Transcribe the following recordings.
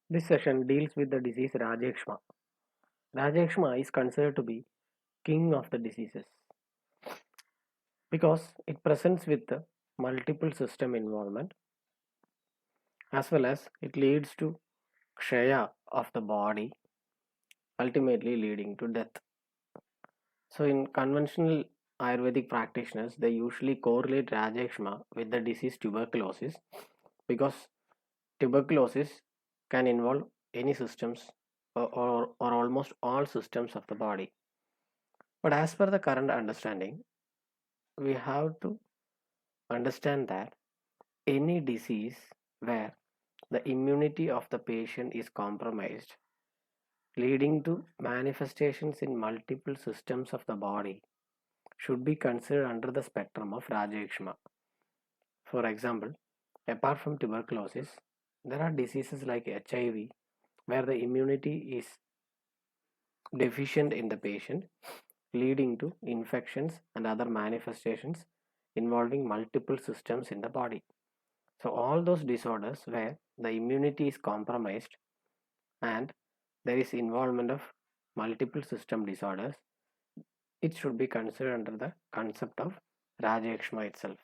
This session deals with the disease Rajekshma. Rajekshma is considered to be king of the diseases because it presents with the multiple system involvement as well as it leads to kshaya of the body, ultimately leading to death. So in conventional Ayurvedic practitioners, they usually correlate Rajekshma with the disease tuberculosis because tuberculosis can involve any systems or almost all systems of the body. But as per the current understanding, we have to understand that any disease where the immunity of the patient is compromised, leading to manifestations in multiple systems of the body, should be considered under the spectrum of Rajekshma. For example, apart from tuberculosis, there are diseases like HIV where the immunity is deficient in the patient, leading to infections and other manifestations involving multiple systems in the body. So, all those disorders where the immunity is compromised and there is involvement of multiple system disorders, it should be considered under the concept of Rajekshma itself.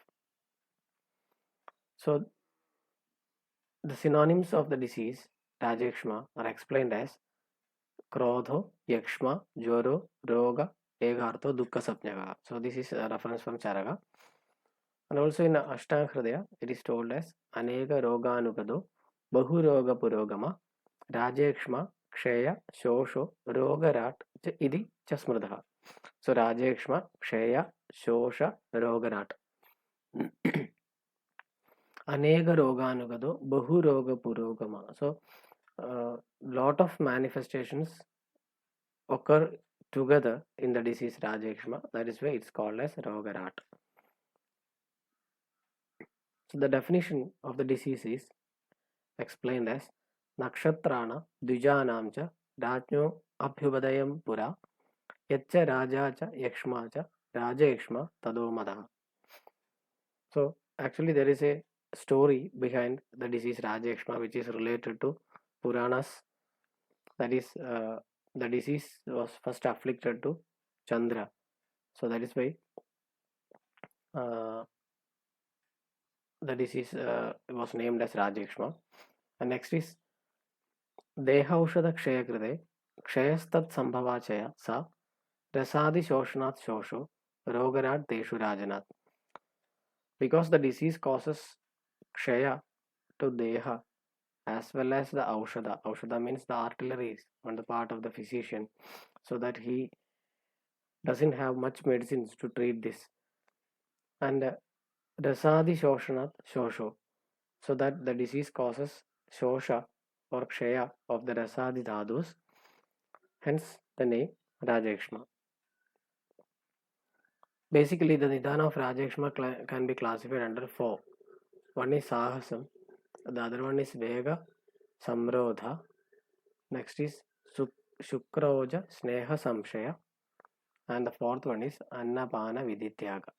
So, the synonyms of the disease Rajekshma are explained as Krodho, Yakshma, Joro, Roga, Egartho, Dukkha Sapnyaga. So, this is a reference from Charaka. And also in Ashtanga Hridaya, it is told as Aneka Roganugado, Bahu Roga Purogama, Rajekshma, Kshaya, Shosho, Rogarat, Idi Chasmrdaha. So Rajekshma, Kshaya, Shosha, Rogarat. Aneka Roganugado, Bahu Roga Purogama. So lot of manifestations occur together in the disease Rajekshma. That is why it's called as Rogarat. So the definition of the disease is explained as Nakshatrana Dvijanam cha Rajno Abhyubadayam Pura Yaccha Raja cha Yakshma cha Raja Yakshma Tadomadaha. So actually there is a story behind the disease Rajekshma which is related to Puranas. That is the disease was first afflicted to Chandra. So that is why uh, the disease was named as Rajekshma. And next is Dehaushada Kshayakrite Kshayastat Sambhavachaya Sa Rasadi Shoshanat Shosho Rogarat Deshu Rajanat. Because the disease causes Kshaya to Deha as well as the Aushada. Aushada means the artillery on the part of the physician so that he doesn't have much medicines to treat this. And Rasadi Shoshanat Shosho, so that the disease causes Shosha or Kshaya of the Rasadi Dhadus, hence the name Rajekshma. Basically, the Nidana of Rajekshma can be classified under four. One is Sahasam, the other one is Vega Samrodha, next is Shukraoja Sneha Samshaya, and the fourth one is Annapana Vidityaga.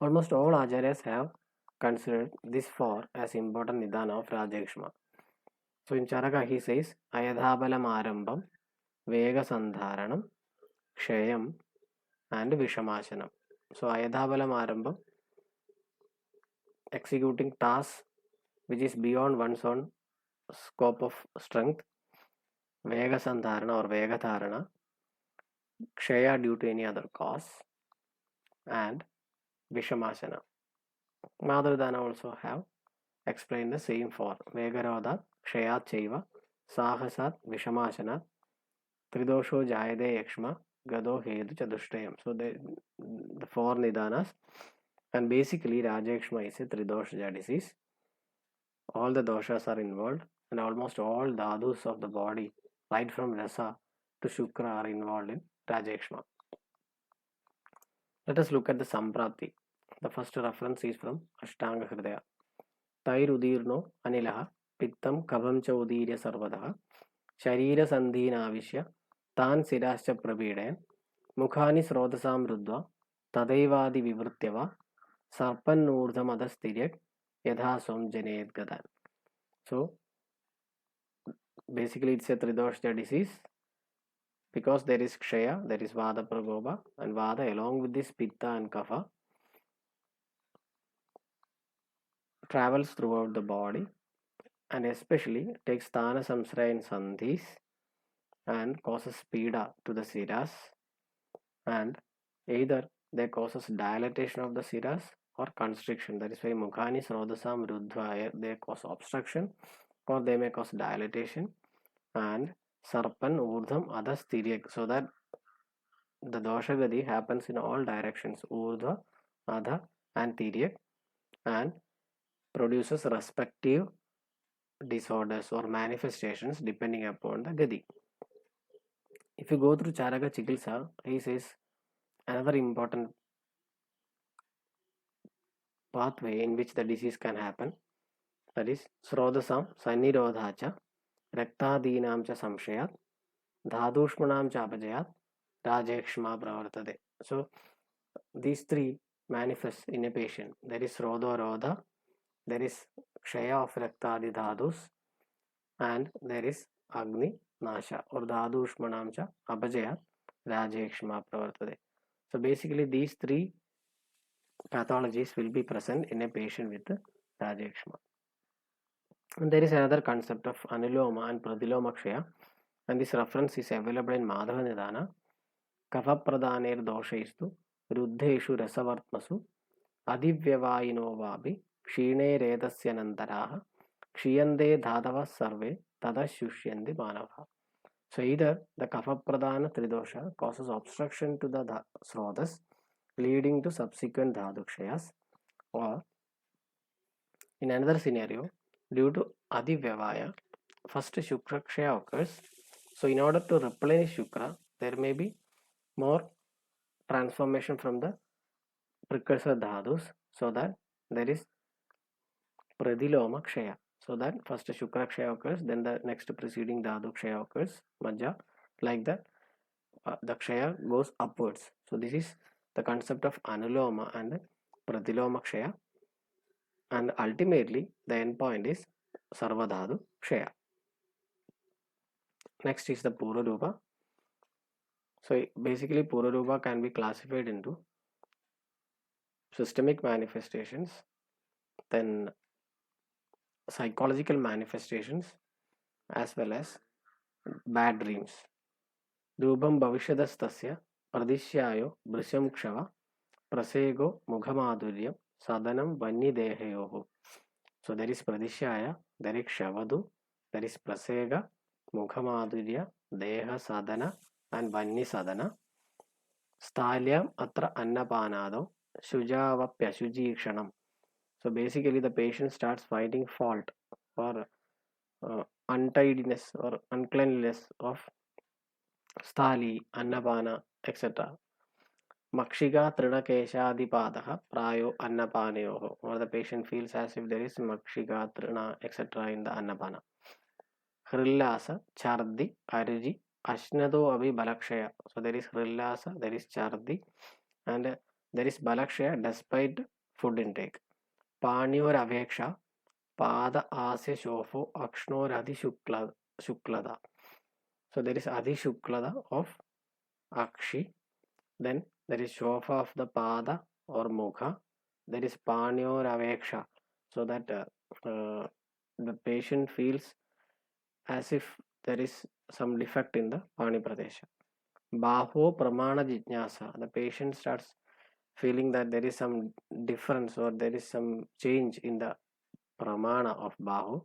Almost all Acharyas have considered this four as important Nidana of Rajekshma. So in Charaka he says Ayadhabalam Arambam, Vega Sandharanam, Kshayam, and Vishamashanam. So Ayadhabalam Arambam, executing tasks which is beyond one's own scope of strength, Vega Sandharana or Vega Dharana, Kshaya due to any other cause, and Vishamasana. Madhurdana also have explained the same for Vegarodha, Kshayat Chaiva, Sahasat, Vishamasana, Tridosho Jayade Yakshma, Gado Hedu Chadushtayam. So the four Nidanas, and basically Rajekshma is a Tridosha disease. All the doshas are involved, and almost all dhadus of the body, right from Rasa to Shukra, are involved in Rajekshma. Let us look at the Samprati. The first reference is from Ashtanga Hridaya. Tairudirno Anilaha Pittam Kavam cha Udirya Sarvadaha Sharira Sandhina Tan Sirascha Prabhidayan Mukhani Srodasam Rudva Tadaivadi Vivrutyava Sarpan Urdham Adastiryak Yadhasam Janed Gadan. So basically it's a Tridosha disease because there is Kshaya, there is Vada Prakopa, and Vada along with this Pitta and Kapha travels throughout the body and especially takes Sthana Samsraya in Sandhis and causes Pida to the Siras, and either they causes dilatation of the Siras or constriction. That is why Mukhani Srodasam Rudhva they cause obstruction or they may cause dilatation, and Sarpan Urdham Adhas Tiryak, so that the dosha gadi happens in all directions, Urdhva, Adha and Tiryak, and produces respective disorders or manifestations depending upon the gadi. If you go through Charaka Chikilsa, he says another important pathway in which the disease can happen, that is Srodasam Sannirodhacha Raktadinam cha Samshayat Dhadushmanam cha Apajayat Rajekshma Pravartade. So these three manifest in a patient. There is Rodha, there is Kshaya of Raktadi Dhadus, and there is Agni Nasha or Dhadushmanam cha Apajayat Rajekshma Pravartade. So basically these three pathologies will be present in a patient with Rajekshma. And there is another concept of Anuloma and Pradiloma Kshaya, and this reference is available in Madhava Nidana. Kapha Pradhaner Doshaistu Ruddheshu Rasavartmasu Adivyavayino Vabi Kshine Redasya Nantaraha Kshiyande Dhadava Sarve Tada Shushyandi Manava. So either the Kapha Pradhana Tridosha causes obstruction to the Srodas leading to subsequent Dhadukshayas, or in another scenario, due to Adivyavaya, first Shukra Kshaya occurs. So in order to replenish Shukra, there may be more transformation from the precursor Dhadus, so that there is Pradiloma Kshaya. So that first Shukra Kshaya occurs, then the next preceding Dhadu Kshaya occurs, Majja, like that the Kshaya goes upwards. So this is the concept of Anuloma and Pradiloma Kshaya, and ultimately the end point is Sarvadhadu Kshaya. Next is the Purarupa. So basically Purarupa can be classified into systemic manifestations, then psychological manifestations, as well as bad dreams. Rupam Bhavishyadastasya Pradishyayo Brishyam Kshava Prasego Mughamadhuryam Sadanam Vanni Dehayoho. So there is Pradishyaya, there is Kshavadu, there is Prasega, Mughamadhurya, Deha Sadana, and Vanni Sadana. Stalyam Atra Annapanado Shujavapyashujikshanam. So basically the patient starts finding fault or untidiness or uncleanliness of Stali, Annapana, etc. Makshika Trinakeshadipadah Prayo Annapaneyoho, or the patient feels as if there is Makshika, Trina, etc. in the Annapana. Hrillasa, Chardi, Ariji, Ashnado Abhi Balakshaya. So there is Hrillasa, there is Chardi, and there is Balakshaya despite food intake. Paniyor Aveksha, Pada Asya Shofo, Akshnor Adi Shuklada. So there is Adi Shuklada of Akshi, then there is Shofa of the Pada or Mukha, there is Panyor Aveksha, so that the patient feels as if there is some defect in the Pani Pradesha. Baho Pramana Jijnasa, the patient starts feeling that there is some difference or there is some change in the Pramana of Bahu.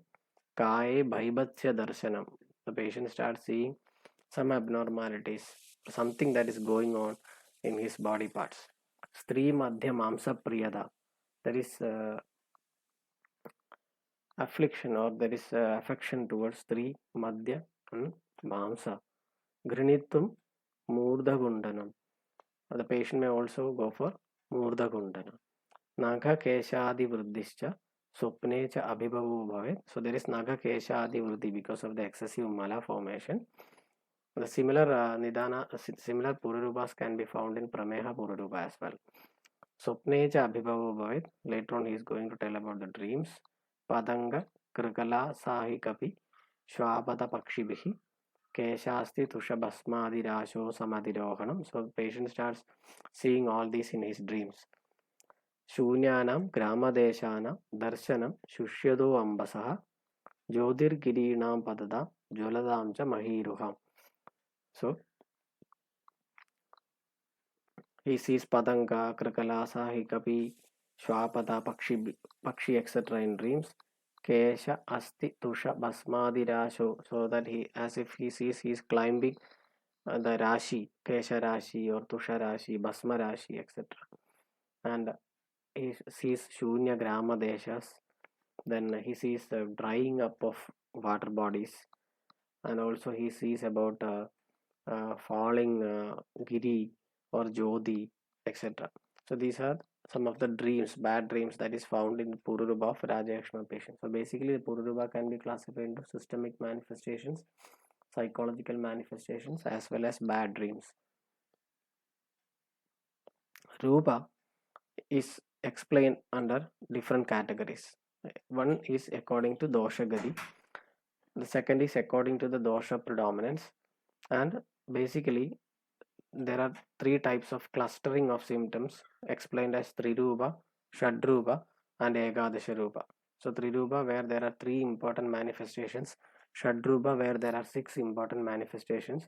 Kaye Bhaibatsya Darshanam, the patient starts seeing some abnormalities, something that is going on in his body parts. Stri Madhya Mamsa Priyada, there is affliction or there is affection towards Stri Madhya and Mamsa. Grinitum Murdha Gundanam, the patient may also go for Murdha Gundana. Naga Keshadi Vruddhischa Supne cha Abhibhavu Bhavet. So there is Naga Keshadi Vruddhi because of the excessive mala formation. The similar Nidana, similar Purarupas can be found in Prameha Purarupa as well. Supne cha Abhibhavu Bhavet. Later on he is going to tell about the dreams. Padanga Krikala Sahi Kapi Shvapata Pakshibhi, Keshasti Tushabhasmadirasho Samadirohanam. So patient starts seeing all these in his dreams. Shunyanam Gramadeshanam Darshanam Shushyado Ambasaha Jyotirgirinam Padada Jwaladam cha Mahiruham. So he sees Padanga, Krakalasa, Hikapi, Shwapata, Pakshi, etc. in dreams. Kesha, Asti, Tusha, Basmadirasho, so that he, as if he sees, he is climbing the Rashi, Kesha Rashi or Tusha Rashi, Basma Rashi, etc. And he sees Shunya Grama Deshas, then he sees the drying up of water bodies, and also he sees about falling Giri or Jodi, etc. So these are some of the dreams, bad dreams that is found in Pururuba of Rajakshma patients. So basically the Pururuba can be classified into systemic manifestations, psychological manifestations, as well as bad dreams. Rupa is explained under different categories. One is according to dosha gadi, the second is according to the dosha predominance, and basically there are three types of clustering of symptoms explained as Trirupa, Shadrupa, and Ekadasharupa. So Trirupa where there are three important manifestations, Shadrupa where there are 6 important manifestations,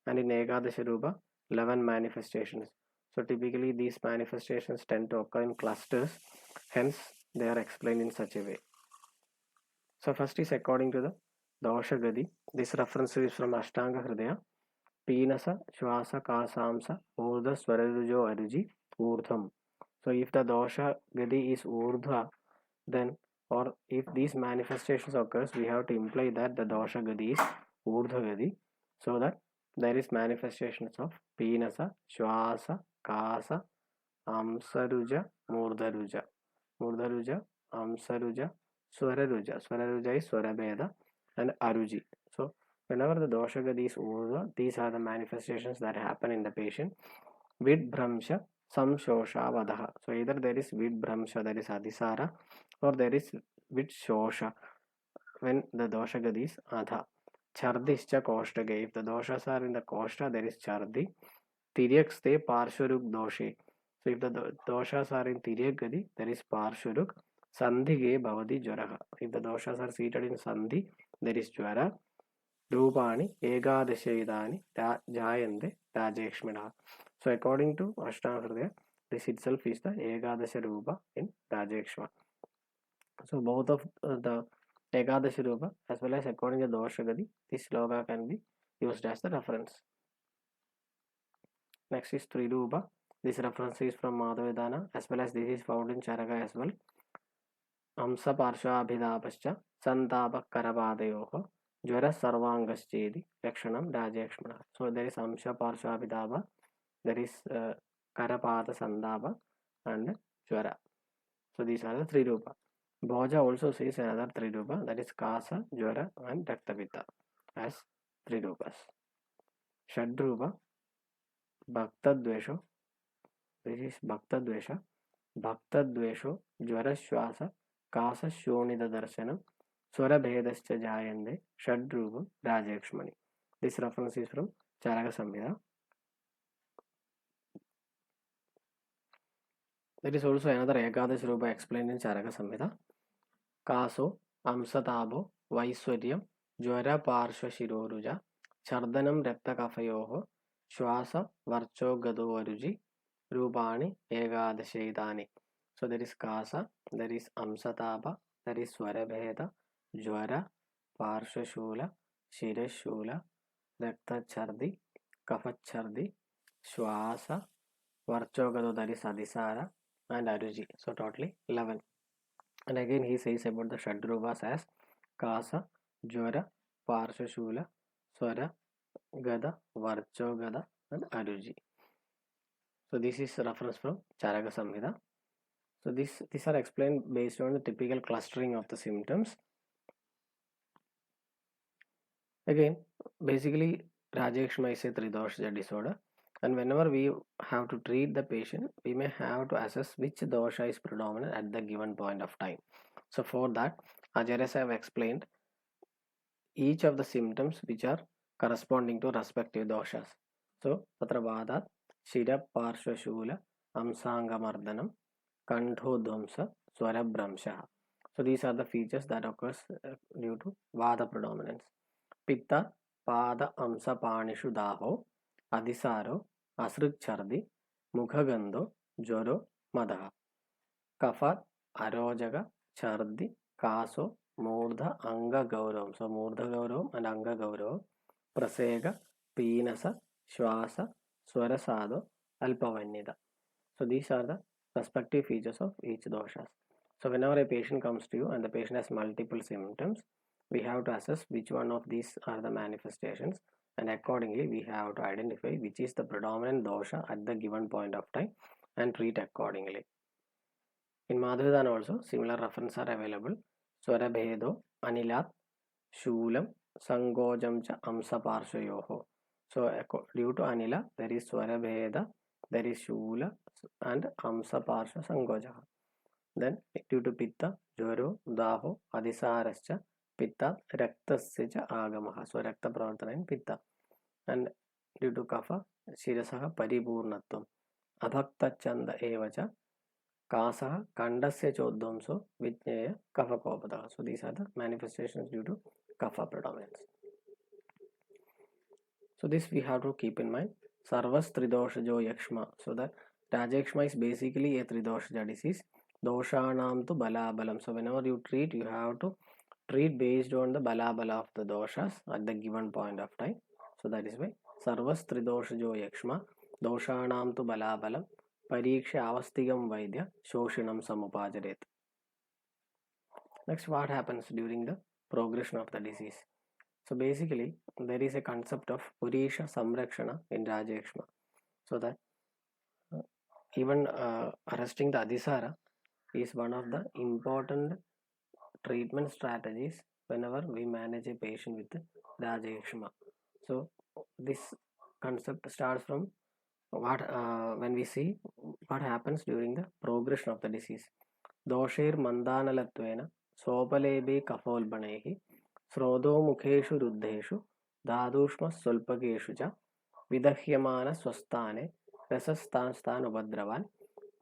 and in Ekadasharupa 11 manifestations. So typically these manifestations tend to occur in clusters, hence they are explained in such a way. So first is according to the Dosha Gadi. This reference is from Ashtanga Hridaya. Peenasa, Shwasa, Kasamsa, Urdha, Swararujo, Aruji, Urdham. So if the dosha gadi is Urdhva, then or if these manifestations occurs, we have to imply that the dosha gadi is Urdhva gadi, so that there is manifestations of Peenasa, Shwasa, Kasa, Amsaruja, Murdharuja. Murdharuja, Amsaruja, Swararuja. Swararuja is Swarabheda and Aruji. So whenever the dosha gadi is urdhva, these are the manifestations that happen in the patient. Vidbhramsha, Samshosha, Vadaha. So either there is Vidbhramsha, that is Adhisara, or there is Vidshosha when the dosha gadi is Adha. Chardischa Koshtage. If the doshas are in the Koshta, there is Chardi. Tiryakste Parshuruk Doshe. So if the doshas are in Tiryak Gadi, there is Parshuruk. Sandhige Bhavati Jwaraha. If the doshas are seated in Sandhi, there is Jwara. Rupani Egadashayidani Jayande Rajakshmina. So according to Ashtanga, this itself is the Egadasha Rupa in Rajakshma. So both of the Ekadashi Rupa as well as according to Dosha Gadi, this loga can be used as the reference. Next is Trirupa. This reference is from Madhavedana as well as this is found in Charaka as well. Amsa Parshvabhidapascha Santapa Karabadayoho Jwara Sarvangaschedi Lakshanam Rajakshmana. So there is Amsha Parshvabhidapa, there is Karapata Sandapa and Jwara. So these are the three rupa. Bhoja also says another three rupa, that is Kasa, Jwara and Raktapitta as three rupas. Shadrupa, Bhakta Dvesho, this is Bhakta Dvesha, Bhakta Dvesho, Jwara Shwasa, Kasa Shonida Darshanam, Swara Bhedascha Jayande, Shadrupam, Rajakshmani. This reference is from Charaka Samhita. There is also another Ekadash Rupa explained in Charaka Samhita. Kaso, Amsatabo, Vaiswaryam, Jwara Parshva Shiroruja, Chardanam Rakta Kafayoho, Shwasa Varcho Gado Varuji, Rupani Ekadashaitani. So there is Kasa, there is Amsatapa, there is Swarabheda, Jwara, Parshva Shula, Shirashula, Rakta Chardi, Kafa Chardi, Shwasa, Varcho Gado, that is Adhisara, and Aruji. So totally 11. And again he says about the Shadruvas as Kasa, Jwara, Parshashula, Swara, Gada, Varcho Gada, and Aruji. So this is a reference from Charaka Samhita. So these are explained based on the typical clustering of the symptoms. Again, basically Rajakshma is a Tridosha disorder, and whenever we have to treat the patient, we may have to assess which dosha is predominant at the given point of time. So for that, Acharyas have explained each of the symptoms which are corresponding to respective doshas. So, Tatra Vadat, Shira Parshvashula, Amsangamardhanam, Kanthodvamsa, Swarabramsha. So, these are the features that occurs due to Vada predominance. Pitta, Pada Amsa Panishu Daho, Adisaro, Asrikchardi, Mukhagando, Joro, Madaha. Kafa, Arojaga, Chardi, Kaso, Murdha, Anga Gauravam. So, Murdha Gauravam and Anga Gauravam, Prasega, Peenasa, Shwasa, Swarasado, Alpavannida. So, these are the respective features of each doshas. So, whenever a patient comes to you and the patient has multiple symptoms, we have to assess which one of these are the manifestations, and accordingly we have to identify which is the predominant dosha at the given point of time and treat accordingly. In Madhudana also similar references are available. Swarabhedo, Anilat, Shulam, Sangojam cha Amsa Parshayoho. So due to Anila there is Swarabheda, there is Shula and Amsa Parsha Sangoja. Then due to Pitta, Joro, Daho, Adisarascha, Pitta, Raktasya cha Agamaha. So Rakta Pravartana in Pitta. And due to Kapha, Shirasaha Paripurnatvam. Abhakta Chanda Evacha, Kasa, Kandasya Chodhamso, Vijnaya, Kapha Kopada. So these are the manifestations due to Kapha predominance. So this we have to keep in mind. Sarvas Tridoshajo Yakshma. So that Rajakshma is basically a Tridoshaja disease. Doshanam to Balabalam. So whenever you treat, you have to treat based on the Balabala of the doshas at the given point of time. So that is why Sarvas Tridoshajo Yakshma, Doshanam to Balabalam, Pariksha Avastigam Vaidya, Shoshinam Samupajaret. Next, what happens during the progression of the disease? So basically, there is a concept of Purisha Samrakshana in Rajakshma. So that even arresting the Adisara is one of the important treatment strategies whenever we manage a patient with Rajakshma. So this concept starts from what when we see what happens during the progression of the disease. Doshir Mandanalattvena Sopalebe Kafolbanehi Srodo Mukheshu Ruddheshu Dadushma Sulpakeshu cha Vidahyamana Swastane Rasastan Stan Ubadravan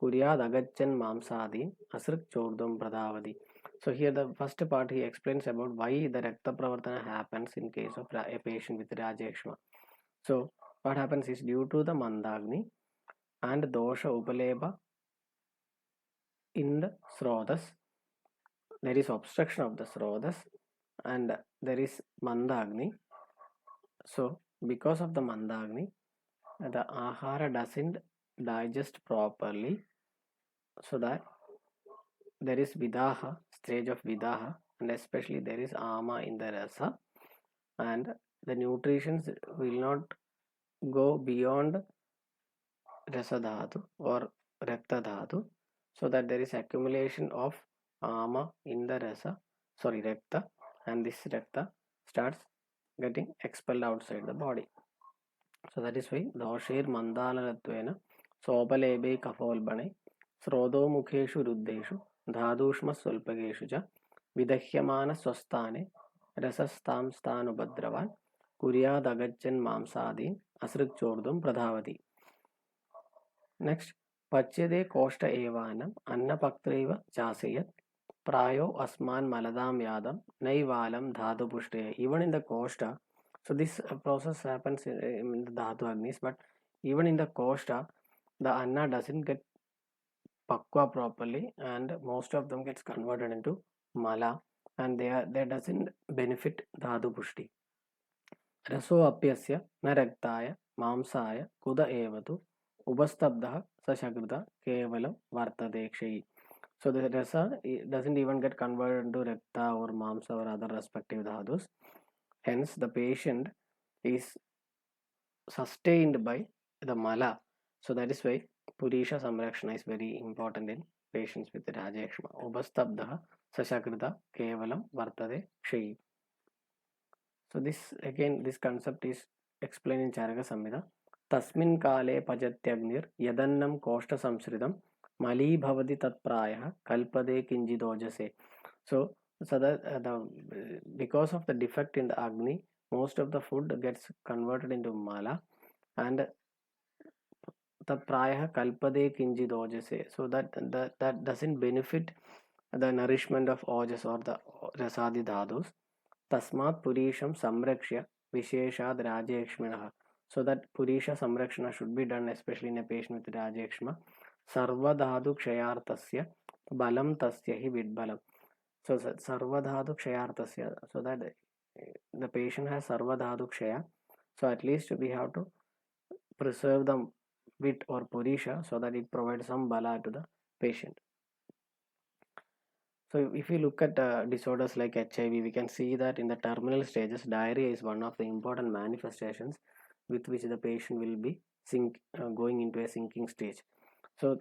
Kuryad Agachan Mamsadin Asrik Chordam Pradavadi. So here the first part he explains about why the Rakta Pravartana happens in case of a patient with Rajakshma. So what happens is due to the Mandagni and Dosha Upaleba in the Srodas, there is obstruction of the Srodas and there is Mandagni. So because of the Mandagni, the Ahara doesn't digest properly, so that there is Vidaha, stage of Vidaha, and especially there is Ama in the Rasa, and the nutritions will not go beyond Rasa Dhatu or Rakta Dhatu, so that there is accumulation of Ama in the Rakta, and this Rakta starts getting expelled outside the body. So that is why Doshir Mandanalattvena Sopalebe Kafolbane Srodo Mukheshu Ruddeshu Dhadushma Sulpageshu cha Vidahyamana Swastane Rasastam Stanubadravan Kuryad Agachan Mamsadin Asrik Chordum Pradhavati. Next, Pachede Kosta Evanam Annapaktreva Chasayat Prayo Asman Maladam Yadam Naivalam Dhatu Pushte. Even in the Kosta, so this process happens in the Dhatu Agnis, but even in the Kosta, the Anna doesn't get Pakwa properly, and most of them gets converted into Mala, and they doesn't benefit Dhatu Pushti. Raso Apyasya Naraktaya Mamsaya Kuda Evatu Ubastabdha Sashakrita Kevalam Vartadekshayi. So the rasa doesn't even get converted into Rakta or Mamsa or other respective dhadus. Hence the patient is sustained by the Mala. So that is why Purisha Samrakshana is very important in patients with Rajakshma. Ubastabdha Sashakrita Kevalam Vartade Kshayi. So this concept is explained in Charaka Samhita. Tasmin Kale Pajatyagnir Yadannam Koshta Samsridam Mali Bhavati Tat Prayah Kalpade Kinjidojase. So So that because of the defect in the Agni, most of the food gets converted into mala, and that praya kalpade kinjid ojase, so that doesn't benefit the nourishment of ojas or the rasadi dhadus. Tasmat purisham samrakshya visheshad rajakshmanaha. So that purisha samrakshana should be done especially in a patient with rajakshma. Sarva dhadu kshayartasya balam tasya hi vidbalam. So sarva dhadu kshayartasya, so that the patient has sarva dhadu kshaya. So at least we have to preserve the wit or purisha so that it provides some bala to the patient. So if we look at disorders like HIV, we can see that in the terminal stages, diarrhea is one of the important manifestations with which the patient will be going into a sinking stage. So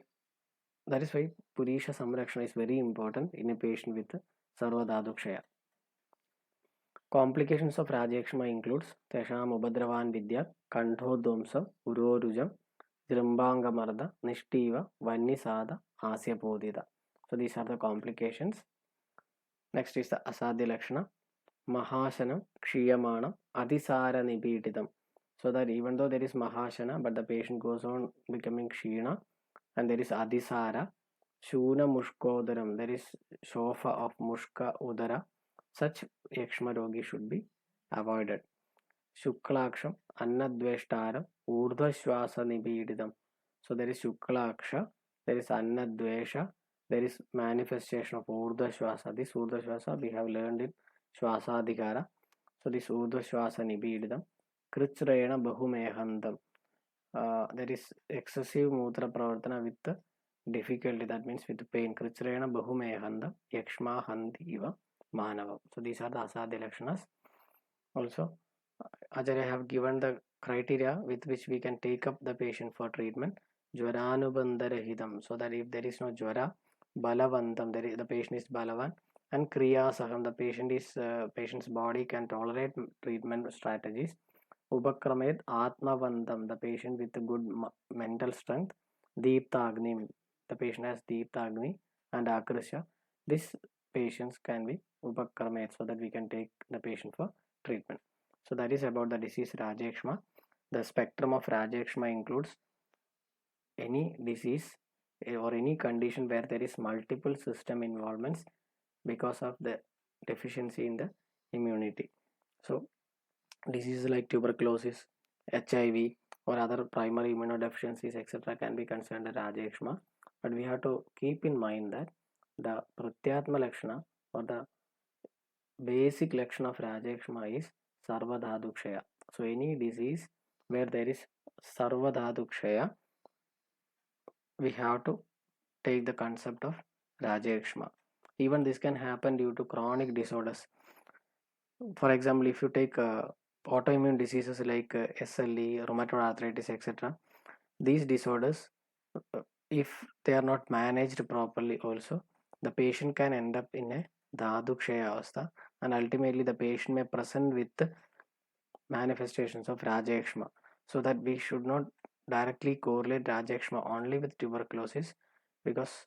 that is why Purisha Samrakshana is very important in a patient with Sarvadhadukshaya. Complications of Rajakshma includes Tesham Ubadravan Vidya, Kanthodvamsa, Urorujam, Jrambangamarda, Nishtiva, Vannisada, Asyapodida. So these are the complications. Next is the Asadhya Lakshana, Mahasana, Kshiyamana, Adhisara Nibididam. So that even though there is Mahasana, but the patient goes on becoming Kshina, and there is Adhisara, Shuna Mushkodaram, there is Shofa of Mushka Udara. Such Yakshma Rogi should be avoided. Shuklaksham, Annadveshtaram, Urdhashwasa Nibididam. So there is Shuklaksha, there is Annadvesha, there is manifestation of Urdhashwasa. This Urdhashwasa we have learned in Shwasadhikara. So this Urdhashwasa Nibididam. Krichrayana Bahumehandam. There is excessive Mutra Pravartana with the difficulty, that means with pain. Krichrayana Bahumehanda, Yakshma Handiva Manava. So these are the Asadhya Lakshanas. Also, Acharya have given the criteria with which we can take up the patient for treatment. Jvaranubandharahidam, so that if there is no jvara, balavantam, the patient is balavan, and kriya saham, the patient's body can tolerate treatment strategies. Upakramed atmavantam, the patient with good mental strength. Deeptagni, the patient has Deeptagni and Akrisha. These patients can be upakramed, so that we can take the patient for treatment. So that is about the disease Rajakshma. The spectrum of Rajakshma includes any disease or any condition where there is multiple system involvements because of the deficiency in the immunity. So diseases like tuberculosis, HIV, or other primary immunodeficiencies, etc., can be considered Rajakshma. But we have to keep in mind that the Pratyatma Lakshana or the basic Lakshana of Rajakshma is Sarvadhadukshaya. So any disease where there is Sarvadhadukshaya, we have to take the concept of Rajakshma. Even this can happen due to chronic disorders. For example, if you take autoimmune diseases like SLE, rheumatoid arthritis, etc., these disorders, if they are not managed properly, also the patient can end up in a Dhadukshaya avastha, and ultimately the patient may present with manifestations of Rajakshma. So that we should not directly correlate Rajakshma only with tuberculosis, because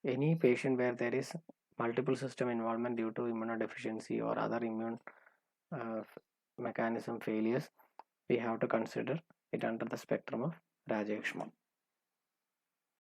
any patient where there is multiple system involvement due to immunodeficiency or other immune uh, mechanism failures, we have to consider it under the spectrum of Rajakshma.